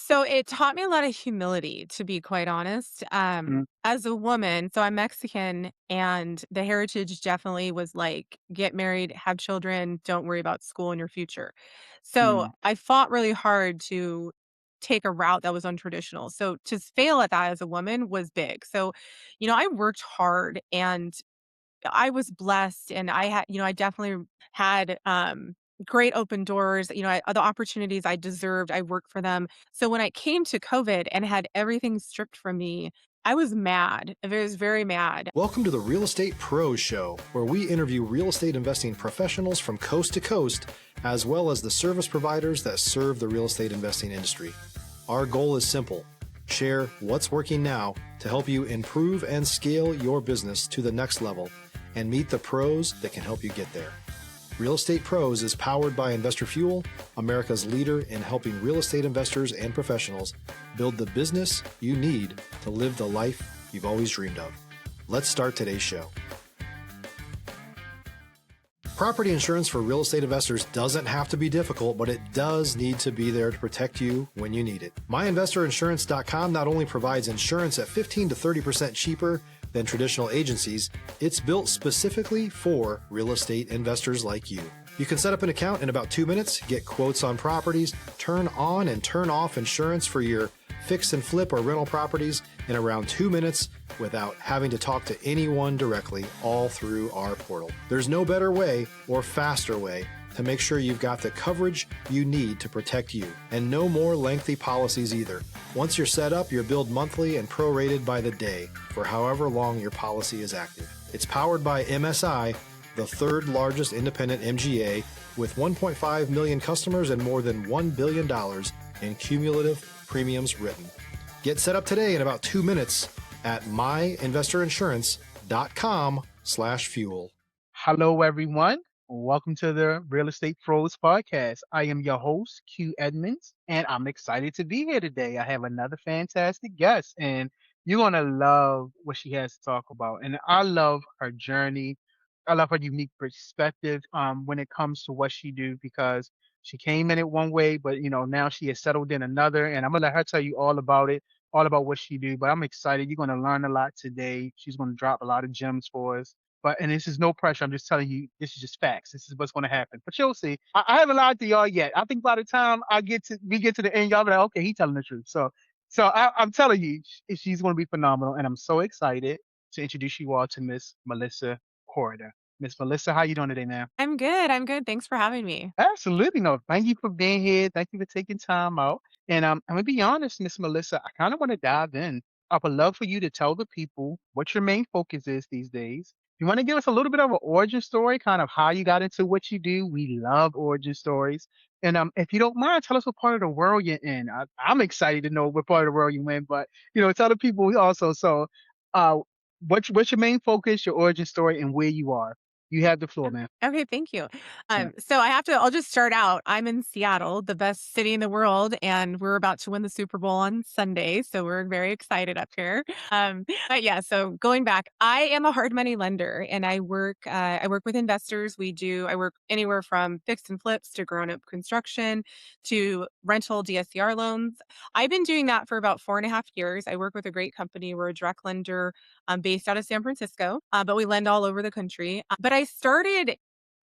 So it taught me a lot of humility, to be quite honest. Mm, As a woman, so I'm Mexican, and the heritage definitely was like, get married, have children, don't worry about school and your future. So mm, I fought really hard to take a route that was untraditional. So to fail at that as a woman was big. So, I worked hard and I was blessed and I definitely had great open doors, the opportunities I deserved, I worked for them. So when I came to COVID and had everything stripped from me, I was mad. I was very mad. Welcome to the Real Estate Pros Show, where we interview real estate investing professionals from coast to coast, as well as the service providers that serve the real estate investing industry. Our goal is simple: share what's working now to help you improve and scale your business to the next level and meet the pros that can help you get there. Real Estate Pros is powered by Investor Fuel, America's leader in helping real estate investors and professionals build the business you need to live the life you've always dreamed of. Let's start today's show. Property insurance for real estate investors doesn't have to be difficult, but it does need to be there to protect you when you need it. MyInvestorInsurance.com not only provides insurance at 15 to 30% cheaper than traditional agencies, it's built specifically for real estate investors like you. You can set up an account in about 2 minutes, get quotes on properties, turn on and turn off insurance for your fix and flip or rental properties in around 2 minutes without having to talk to anyone directly, all through our portal. There's no better way or faster way to make sure you've got the coverage you need to protect you, and no more lengthy policies either. Once you're set up, you're billed monthly and prorated by the day for however long your policy is active. It's powered by MSI, the third largest independent MGA, with 1.5 million customers and more than $1 billion in cumulative premiums written. Get set up today in about 2 minutes at myinvestorinsurance.com/fuel. Hello, everyone. Welcome to the Real Estate Pros Podcast. I am your host, Q Edmonds, and I'm excited to be here today. I have another fantastic guest, and you're going to love what she has to talk about. And I love her journey. I love her unique perspective when it comes to what she do because she came in it one way, but now she is settled in another. And I'm gonna let her tell you all about it, all about what she do. But I'm excited. You're gonna learn a lot today. She's gonna drop a lot of gems for us. And this is no pressure. I'm just telling you, this is just facts. This is what's going to happen. But you'll see. I haven't lied to y'all yet. I think by the time we get to the end, y'all be like, okay, he's telling the truth. I'm telling you, she's going to be phenomenal, and I'm so excited to introduce you all to Miss Melissa Korda. Miss Melissa, how you doing today, ma'am? I'm good. I'm good. Thanks for having me. Absolutely. No, thank you for being here. Thank you for taking time out. And I'm gonna be honest, Miss Melissa, I kind of want to dive in. I would love for you to tell the people what your main focus is these days. You want to give us a little bit of an origin story, kind of how you got into what you do. We love origin stories. And if you don't mind, tell us what part of the world you're in. I'm excited to know what part of the world you're in, but tell the people also. So, uh, what's your main focus, your origin story, and where you are? You have the floor, man. Okay, thank you. Yeah. So I'll just start out. I'm in Seattle, the best city in the world, and we're about to win the Super Bowl on Sunday. So we're very excited up here. But yeah, so going back, I am a hard money lender and I work with investors. I work anywhere from fix and flips to grown up construction to rental DSCR loans. I've been doing that for about 4.5 years. I work with a great company. We're a direct lender based out of San Francisco, but we lend all over the country. But I started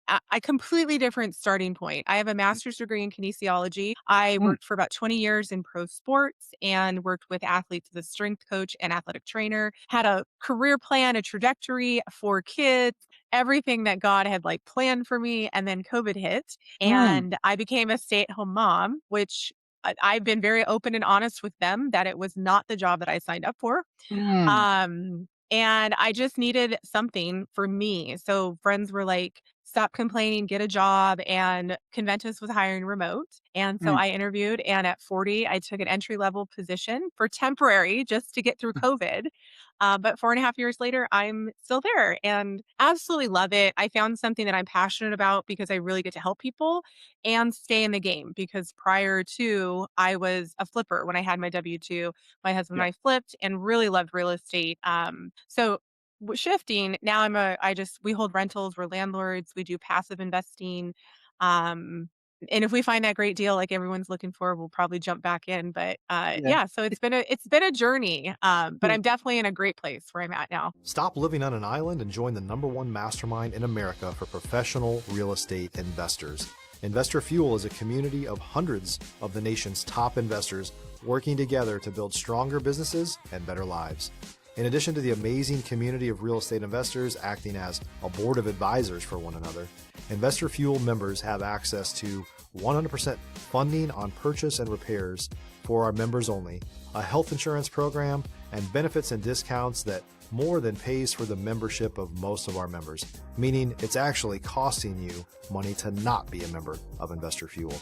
a completely different starting point. I have a master's degree in kinesiology. I Mm, worked for about 20 years in pro sports and worked with athletes as a strength coach and athletic trainer. Had a career plan, a trajectory, 4 kids, everything that God had like planned for me. And then COVID hit mm, and I became a stay-at-home mom, which I've been very open and honest with them that it was not the job that I signed up for. mm. And I just needed something for me. So friends were like, stop complaining, get a job. And Conventus was hiring remote. And so Mm, I interviewed. And at 40, I took an entry level position for temporary just to get through mm, COVID. But 4.5 years later, I'm still there and absolutely love it. I found something that I'm passionate about because I really get to help people and stay in the game. Because prior to, I was a flipper when I had my W 2. My husband and yeah. I flipped and really loved real estate. Shifting now, we hold rentals. We're landlords. We do passive investing. Um, And if we find that great deal like everyone's looking for, we'll probably jump back in. But Yeah. yeah, so it's been a journey. But I'm definitely in a great place where I'm at now. Stop living on an island and join the #1 mastermind in America for professional real estate investors. Investor Fuel is a community of hundreds of the nation's top investors working together to build stronger businesses and better lives. In addition to the amazing community of real estate investors acting as a board of advisors for one another, Investor Fuel members have access to 100% funding on purchase and repairs for our members only, a health insurance program, and benefits and discounts that more than pays for the membership of most of our members, meaning it's actually costing you money to not be a member of Investor Fuel.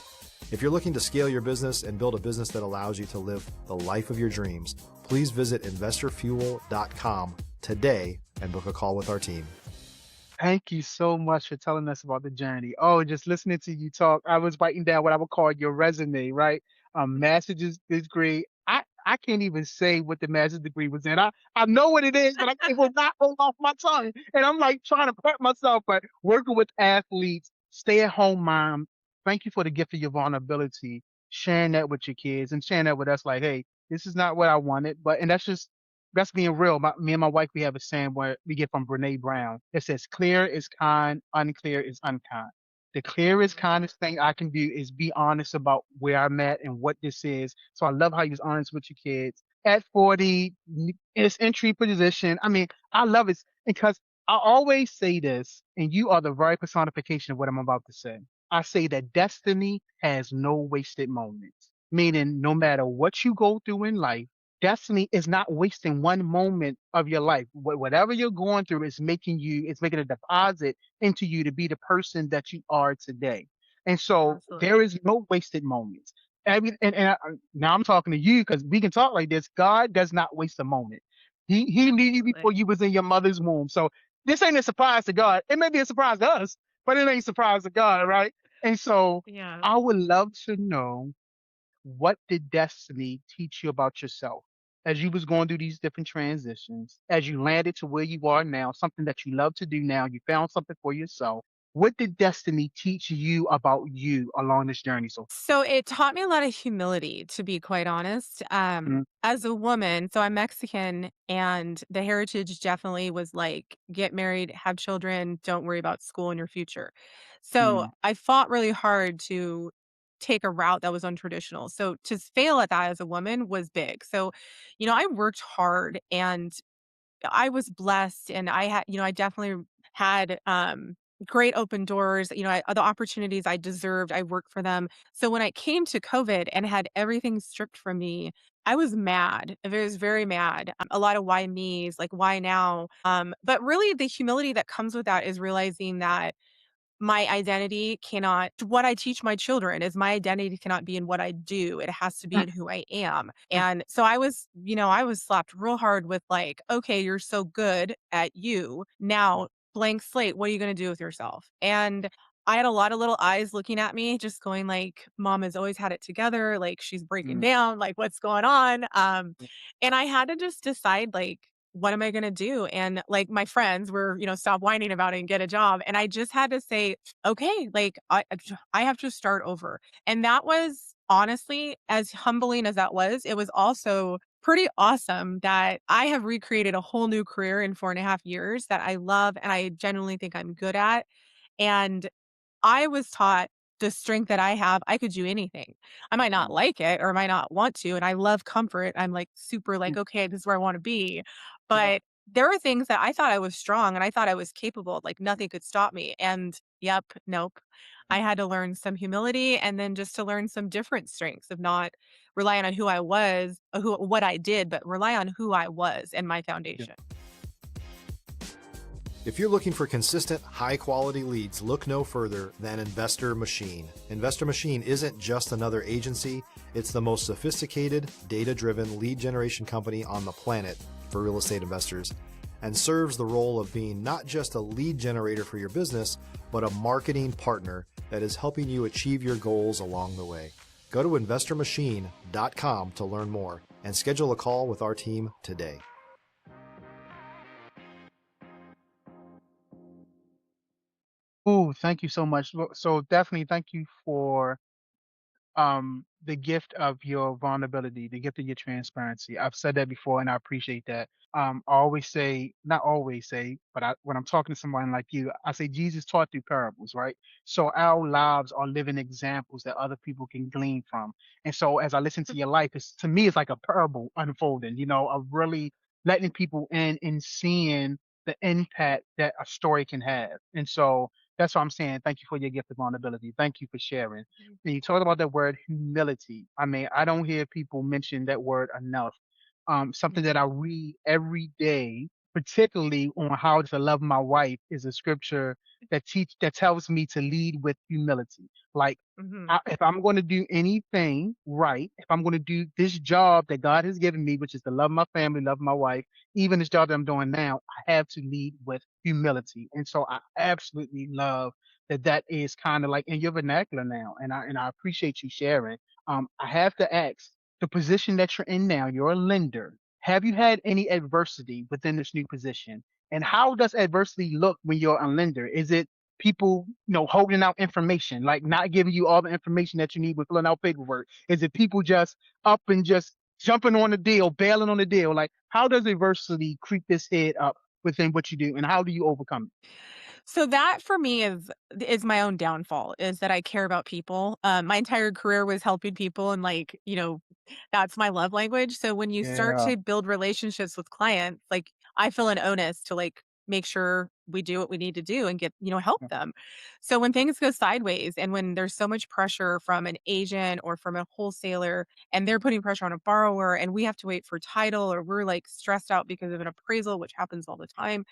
If you're looking to scale your business and build a business that allows you to live the life of your dreams, please visit investorfuel.com today and book a call with our team. Thank you so much for telling us about the journey. Oh, just listening to you talk, I was writing down what I would call your resume, right? Master's degree. I can't even say what the master's degree was in. I know what it is, but it will not roll off my tongue. And I'm like trying to prep myself, but working with athletes, stay at home mom. Thank you for the gift of your vulnerability, sharing that with your kids and sharing that with us. Like, hey, this is not what I wanted, and that's being real. Me and my wife, we have a saying where we get from Brene Brown. It says, clear is kind, unclear is unkind. The clearest, kindest thing I can do is be honest about where I'm at and what this is. So I love how you're honest with your kids. At 40, it's entry position. I mean, I love it because I always say this, and you are the very personification of what I'm about to say. I say that destiny has no wasted moments, meaning no matter what you go through in life, destiny is not wasting one moment of your life. Whatever you're going through is it's making a deposit into you to be the person that you are today. And so there Absolutely. is no wasted moments. Now I'm talking to you because we can talk like this. God does not waste a moment. He knew you Absolutely. before you was in your mother's womb. So this ain't a surprise to God. It may be a surprise to us, but it ain't a surprise to God, right? And so Yeah. I would love to know, what did destiny teach you about yourself as you was going through these different transitions, as you landed to where you are now, something that you love to do now, you found something for yourself. What did destiny teach you about you along this journey so So it taught me a lot of humility, to be quite honest. far? As a woman, so I'm Mexican, and the heritage definitely was like, get married, have children, don't worry about school in your future. So Mm, I fought really hard to take a route that was untraditional. So to fail at that as a woman was big. So, I worked hard and I was blessed and I definitely had great open doors, the opportunities I deserved, I worked for them. So when I came to COVID and had everything stripped from me, I was mad. I was very mad. A lot of why me's, like why now? But really the humility that comes with that is realizing that my identity cannot what I teach my children is my identity cannot be in what I do. It has to be mm, in who I am. mm, And so I was slapped real hard with like, okay, you're so good at you. Now, blank slate, what are you going to do with yourself? And I had a lot of little eyes looking at me, just going like, mom has always had it together. Like she's breaking mm, down, like what's going on? mm, And I had to just decide like, what am I gonna do? And like my friends were, stop whining about it and get a job. And I just had to say, okay, like I have to start over. And that was honestly, as humbling as that was, it was also pretty awesome that I have recreated a whole new career in 4.5 years that I love and I genuinely think I'm good at. And I was taught the strength that I have, I could do anything. I might not mm, like it or might not want to, and I love comfort. I'm like super mm. like, okay, this is where I want to be. Yeah. But there are things that I thought I was strong and I thought I was capable, of, like nothing could stop me. And yep, nope. I had to learn some humility and then just to learn some different strengths of not relying on who I was, what I did, but rely on who I was and my Yeah. foundation. If you're looking for consistent, high quality leads, look no further than Investor Machine. Investor Machine isn't just another agency, it's the most sophisticated, data driven lead generation company on the planet for real estate investors, and serves the role of being not just a lead generator for your business, but a marketing partner that is helping you achieve your goals along the way. Go to investormachine.com to learn more and schedule a call with our team today. Ooh, Oh, thank you so much. So definitely thank you for the gift of your vulnerability, the gift of your transparency. I've said that before and I appreciate that. I always say, not always say, but when I'm talking to someone like you, I say Jesus taught through parables, right? So our lives are living examples that other people can glean from. And so as I listen to your life, to me it's like a parable unfolding, of really letting people in and seeing the impact that a story can have. And so that's what I'm saying. Thank you for your gift of vulnerability. Thank you for sharing. And you talked about that word humility. I mean, I don't hear people mention that word enough. Something that I read every day, particularly on how to love my wife, is a scripture that tells me to lead with humility. Like, Mhm. if I'm going to do anything right, if I'm going to do this job that God has given me, which is to love my family, love my wife, even this job that I'm doing now, I have to lead with humility. And so I absolutely love that is kind of like in your vernacular now. And I appreciate you sharing. I have to ask, the position that you're in now, you're a lender. Have you had any adversity within this new position? And how does adversity look when you're a lender? Is it people, holding out information, like not giving you all the information that you need with filling out paperwork? Is it people just up and just jumping on the deal, bailing on the deal? Like, how does adversity creep its head up within what you do, and how do you overcome So that for me is my own downfall, is that I care about people. My entire career was helping people and that's my love language. So when you it? start Yeah. to build relationships with clients, like I feel an onus to make sure we do what we need to do and help Yeah. them. So when things go sideways and when there's so much pressure from an agent or from a wholesaler and they're putting pressure on a borrower and we have to wait for title or we're like stressed out because of an appraisal, which happens all the time,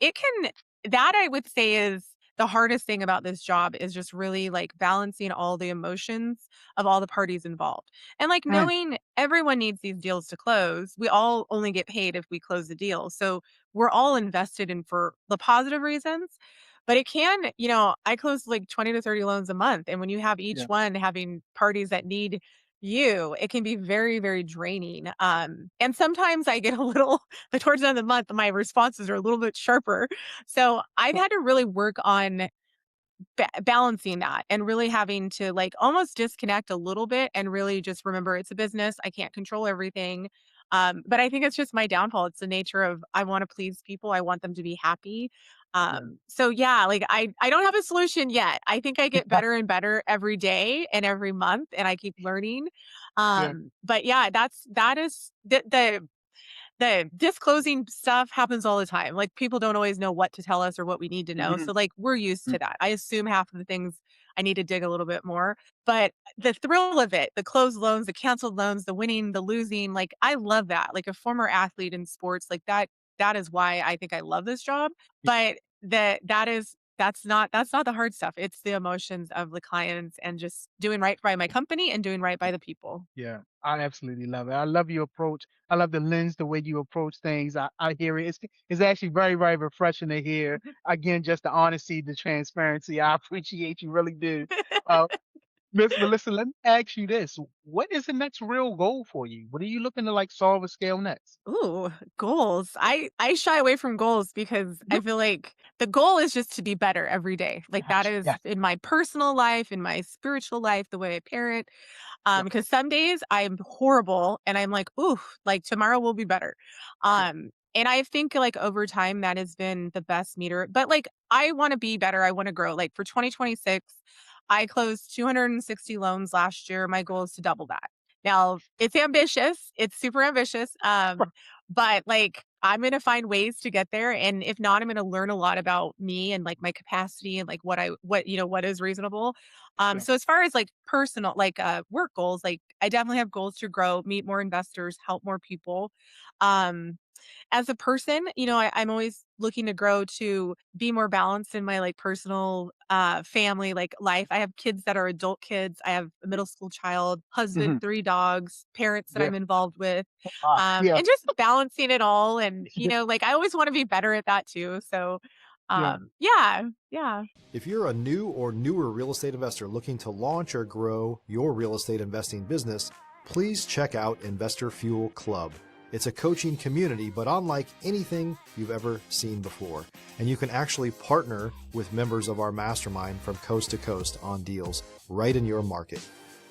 it can that I would say is the hardest thing about this job is just really like balancing all the emotions of all the parties involved. And like Mm, knowing everyone needs these deals to close. We all only get paid if we close the deal. So we're all invested in for the positive reasons. But it can, I close like 20 to 30 loans a month. And when you have each yeah. one having parties that need you, it can be very, very draining. And sometimes I get a little, but towards the end of the month, my responses are a little bit sharper. So I've had to really work on balancing that and really having to like almost disconnect a little bit and really just remember it's a business. I can't control everything. But I think it's just my downfall. It's the nature of I want to please people. I want them to be happy. Yeah. So yeah, like I don't have a solution yet. I think I get better and better every day and every month and I keep learning. Yeah. But yeah, that is the disclosing stuff happens all the time. Like, people don't always know what to tell us or what we need to know. Mhm. So, like, we're used Mm. to that. I assume half of the things I need to dig a little bit more. But the thrill of it, the closed loans, the canceled loans, the winning, the losing, like, I love that. Like a former athlete in sports, like that is why I think I love this job. But that's not the hard stuff. It's the emotions of the clients and just doing right by my company and doing right by the people. Yeah, I absolutely love it. I love your approach. I love the lens, the way you approach things. I hear it. It's actually very, very refreshing to hear. Again, just the honesty, the transparency. I appreciate you, really do. Uh, Miss Melissa, let me ask you this. What is the next real goal for you? What are you looking to like solve or scale next? Ooh, goals. I shy away from goals because I Mhm. feel like the goal is just to be better every day. Like that Yes, is yes, in my personal life, in my spiritual life, the way I parent. yeah, Because some days I'm horrible and I'm like, ooh, like tomorrow will be better. yeah. And I think like over time that has been the best meter. But like I want to be better. I want to grow. Like for 2026, I closed 260 loans last year. My goal is to double that. Now it's ambitious. It's super ambitious. Right. But like I'm gonna find ways to get there. And if not, I'm gonna learn a lot about me and like my capacity and like what is reasonable. Yeah. So as far as like personal, like work goals, like I definitely have goals to grow, meet more investors, help more people. Um, as a person, I'm always looking to grow to be more balanced in my like personal family like life. I have kids that are adult kids. I have a middle school child, husband, Hmm. 3 dogs, parents that Yeah. I'm involved with. Yeah. And just balancing it all and like I always want to be better at that too. So Yeah. yeah, yeah. If you're a new or newer real estate investor looking to launch or grow your real estate investing business, please check out Investor Fuel Club. It's a coaching community, but unlike anything you've ever seen before. And you can actually partner with members of our mastermind from coast to coast on deals right in your market.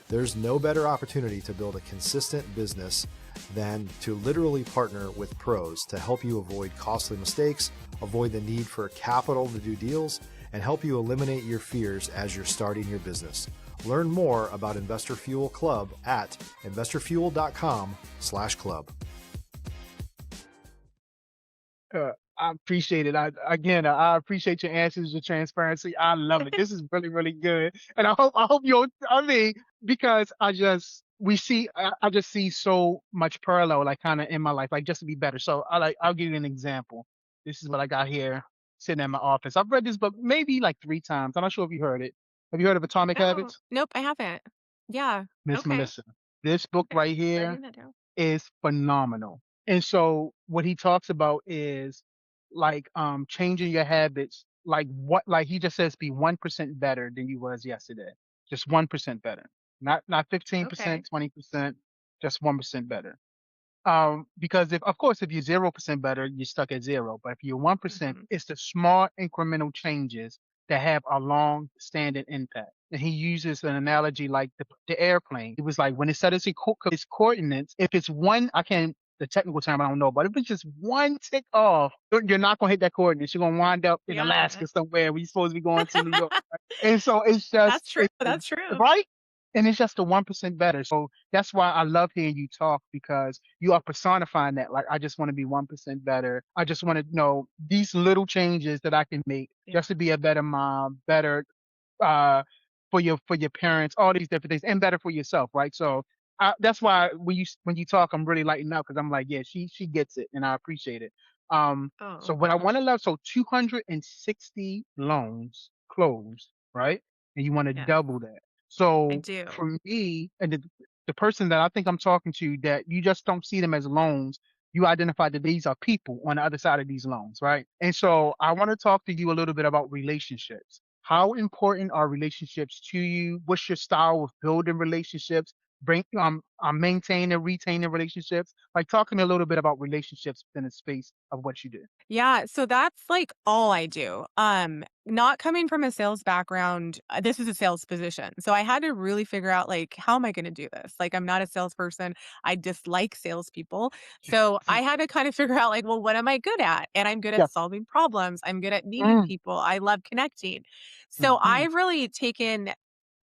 There's no better opportunity to build a consistent business than to literally partner with pros to help you avoid costly mistakes, avoid the need for capital to do deals, and help you eliminate your fears as you're starting your business. Learn more about Investor Fuel Club at investorfuel.com/club. I appreciate it. I appreciate your answers, your transparency. I love it. This is really, really good. And I hope you'll, I mean, because I just see so much parallel, like kind of in my life, like just to be better. So I'll give you an example. This is what I got here sitting in my office. I've read this book maybe like 3 times. I'm not sure if you heard it. Have you heard of Atomic Oh, Habits? nope, I haven't. Yeah. Miss Okay. Melissa. This book Okay. right here Writing that down. is phenomenal. And so what he talks about is like changing your habits, like he just says be 1% better than you was yesterday. Just 1% better. Not Okay. 15%, 20%, just 1% better. Because if of course if you're 0% better, you're stuck at zero. But if you're 1%, Mhm. it's the small incremental changes that have a long standing impact. And he uses an analogy like the airplane. He was like when it set its coordinates, if it's one, I can't the technical term I don't know, but if it's just one tick off, you're not gonna hit that coordinates. You're gonna wind up in Yeah. Alaska somewhere where you're supposed to be going to New York. Right? And so it's just That's true, that's true. right. And it's just a 1% better. So that's why I love hearing you talk because you are personifying that. Like, I just want to be 1% better. I just want to know these little changes that I can make Yeah. just to be a better mom, better uh, for your parents, all these different things, and better for yourself, right? So that's why when you talk, I'm really lighting up because I'm like, yeah, she gets it, and I appreciate it. So Oh, what I want to love, so 260 loans closed, right? And you want to yes, double that. I So do. for me, and the person that I think I'm talking to, that you just don't see them as loans, you identify that these are people on the other side of these loans, right? And so I want to talk to you a little bit about relationships. How important are relationships to you? What's your style of building relationships? Maintain and retaining relationships. Like, talk to me a little bit about relationships in the space of what you do. Yeah, so that's, like, all I do. Not coming from a sales background, this is a sales position, so I had to really figure out, like, how am I gonna do this? Like, I'm not a salesperson, I dislike salespeople, so I had to kind of figure out, like, well, what am I good at? And I'm good at Yes. solving problems, I'm good at meeting Mm, people, I love connecting. So mhm. I've really taken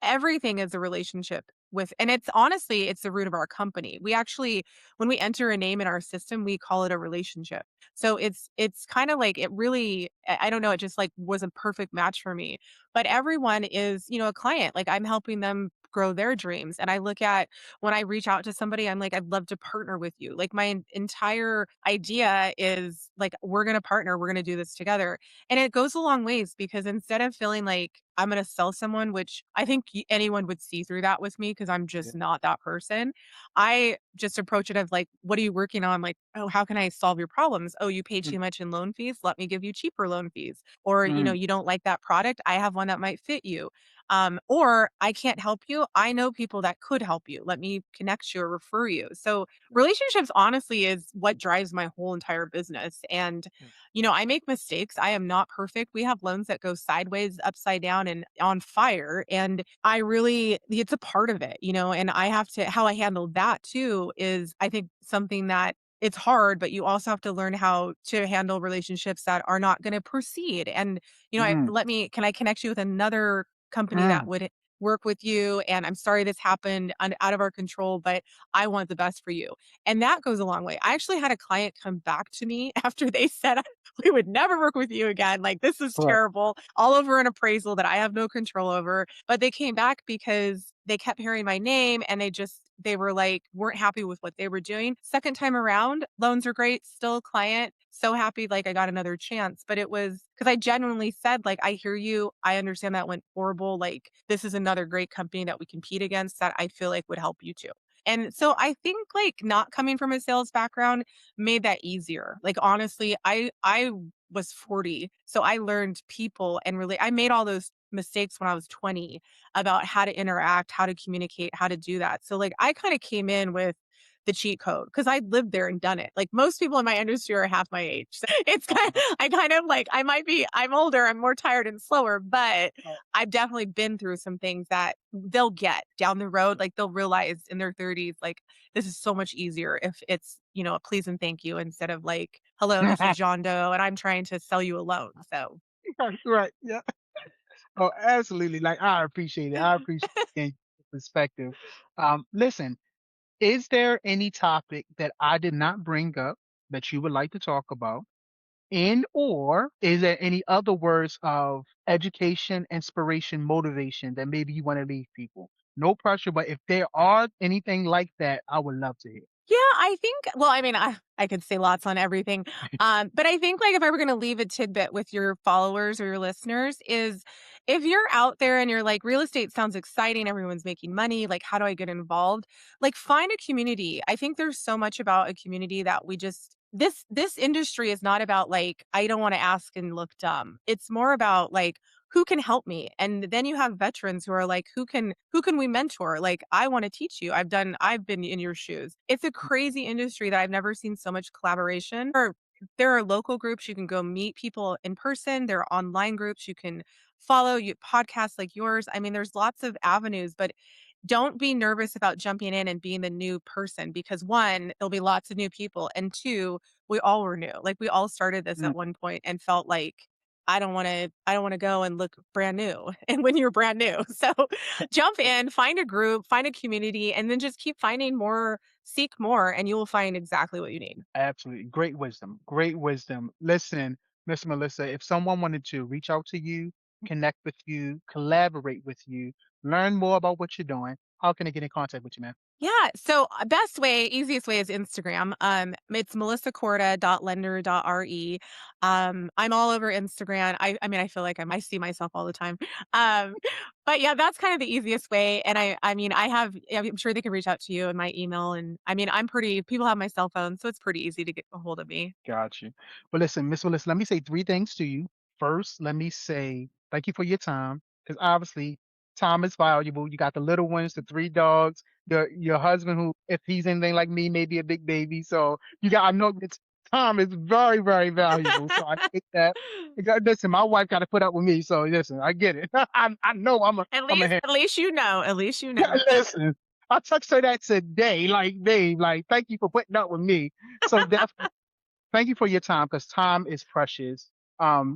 everything is a relationship with, and it's honestly, it's the root of our company. We actually, when we enter a name in our system, we call it a relationship. So it's kind of like it really, I don't know, it just like was a perfect match for me. But everyone is, a client. Like I'm helping them grow their dreams. And I look at when I reach out to somebody, I'm like, I'd love to partner with you. Like my entire idea is like, we're gonna partner, we're gonna do this together. And it goes a long ways because instead of feeling like I'm gonna sell someone, which I think anyone would see through that with me because I'm Yeah. just not that person. I just approach it as like, what are you working on? Like, oh, how can I solve your problems? Oh, you pay Mm, too much in loan fees? Let me give you cheaper loan fees. Or, mm, you don't like that product? I have one that might fit you. Or I can't help you. I know people that could help you. Let me connect you or refer you. So relationships honestly is what drives my whole entire business. And mm, I make mistakes. I am not perfect. We have loans that go sideways, upside down, and on fire. And it's a part of it, and I have to, how I handle that too is I think something that it's hard, but you also have to learn how to handle relationships that are not going to proceed. And, mm, can I connect you with another company that mm. would work with you? And I'm sorry this happened out of our control, but I want the best for you. And that goes a long way. I actually had a client come back to me after they said we would never work with you again. Like, this is Right. terrible, all over an appraisal that I have no control over. But they came back because they kept hearing my name and they were like, weren't happy with what they were doing. Second time around, loans are great, still a client, so happy like I got another chance. But it was because I genuinely said, like, I hear you. I understand that went horrible. Like, this is another great company that we compete against that I feel like would help you too. And so I think like not coming from a sales background made that easier. Like honestly, I was 40, so I learned people and really I made all those mistakes when I was 20 about how to interact, how to communicate, how to do that. So like I kind of came in with the cheat code because I lived there and done it. Like most people in my industry are half my age. So it's kind Uh-huh. I kind of like I'm older, I'm more tired and slower, but Uh, I've definitely been through some things that they'll get down the road. Like they'll realize in their 30s, like this is so much easier if it's, a please and thank you instead of like, hello, this is John Doe and I'm trying to sell you a loan. So right. Yeah. Oh, absolutely. Like I appreciate it. I appreciate your perspective. Listen, is there any topic that I did not bring up that you would like to talk about? And or is there any other words of education, inspiration, motivation that maybe you want to leave people? No pressure, but if there are anything like that, I would love to hear. yeah, I think well, I mean, I could say lots on everything. But I think like if I were gonna leave a tidbit with your followers or your listeners is if you're out there and you're like, real estate sounds exciting, everyone's making money, like how do I get involved? Like find a community. I think there's so much about a community that we just this industry is not about like, I don't want to ask and look dumb. It's more about like who can help me? And then you have veterans who are like, who can we mentor? Like, I want to teach you. I've been in your shoes. It's a crazy industry that I've never seen so much collaboration. Or there are local groups you can go meet people in person. There are online groups you can follow, you podcasts like yours. I mean, there's lots of avenues, but don't be nervous about jumping in and being the new person because one, there'll be lots of new people. And two, we all were new. Like we all started this Mm, at one point and felt like I don't want to go and look brand new. And when you're brand new. So jump in, find a group, find a community, and then just keep finding more, seek more, and you will find exactly what you need. absolutely. Great wisdom. Great wisdom. Listen, Miss Melissa, if someone wanted to reach out to you, connect with you, collaborate with you, learn more about what you're doing, how can they get in contact with you, man? Yeah. So best way, easiest way is Instagram. It's melissacorda.lender.re. I'm all over Instagram. I mean, I feel like I see myself all the time. Um, but yeah, that's kind of the easiest way. And I'm sure they can reach out to you in my email. And I mean, people have my cell phone, so it's pretty easy to get a hold of me. Got you. But listen, Miss Willis, let me say three things to you. First, let me say thank you for your time, because obviously time is valuable. You got the little ones, the three dogs, your husband who, if he's anything like me, may be a big baby. So I know that time is very, very valuable. So I take that. Listen, my wife got to put up with me. So listen, I get it. I know I'm a At least you know. At least you yeah, know. listen. I text her that today, like, babe, like, thank you for putting up with me. So definitely. Thank you for your time because time is precious.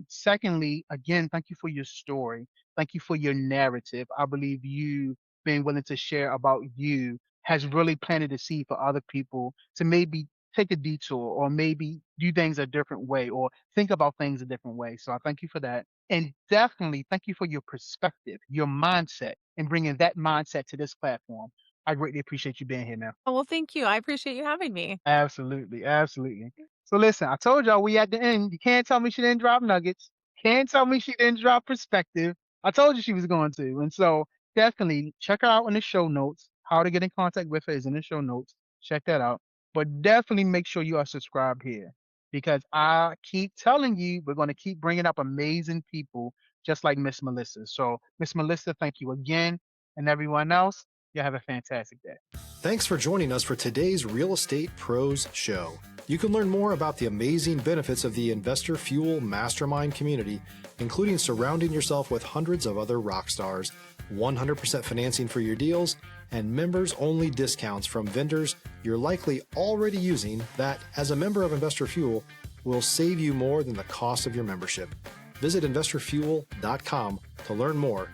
Secondly, again, thank you for your story. Thank you for your narrative. I believe you being willing to share about you has really planted a seed for other people to maybe take a detour or maybe do things a different way or think about things a different way. So I thank you for that. And definitely thank you for your perspective, your mindset, and bringing that mindset to this platform. I greatly appreciate you being here now. Oh, well, thank you. I appreciate you having me. Absolutely, absolutely. So listen, I told y'all we at the end. You can't tell me she didn't drop nuggets. Can't tell me she didn't drop perspective. I told you she was going to. And so definitely check her out in the show notes. How to get in contact with her is in the show notes. Check that out. But definitely make sure you are subscribed here because I keep telling you we're going to keep bringing up amazing people just like Miss Melissa. So Miss Melissa, thank you again. And everyone else, you have a fantastic day. Thanks for joining us for today's Real Estate Pros Show. You can learn more about the amazing benefits of the Investor Fuel Mastermind community, including surrounding yourself with hundreds of other rock stars, 100% financing for your deals, and members-only discounts from vendors you're likely already using that, as a member of Investor Fuel, will save you more than the cost of your membership. Visit investorfuel.com to learn more.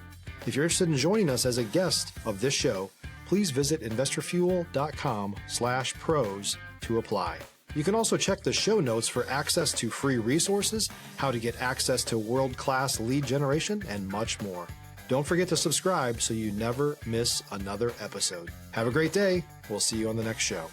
If you're interested in joining us as a guest of this show, please visit investorfuel.com/pros to apply. You can also check the show notes for access to free resources, how to get access to world-class lead generation, and much more. Don't forget to subscribe so you never miss another episode. Have a great day. We'll see you on the next show.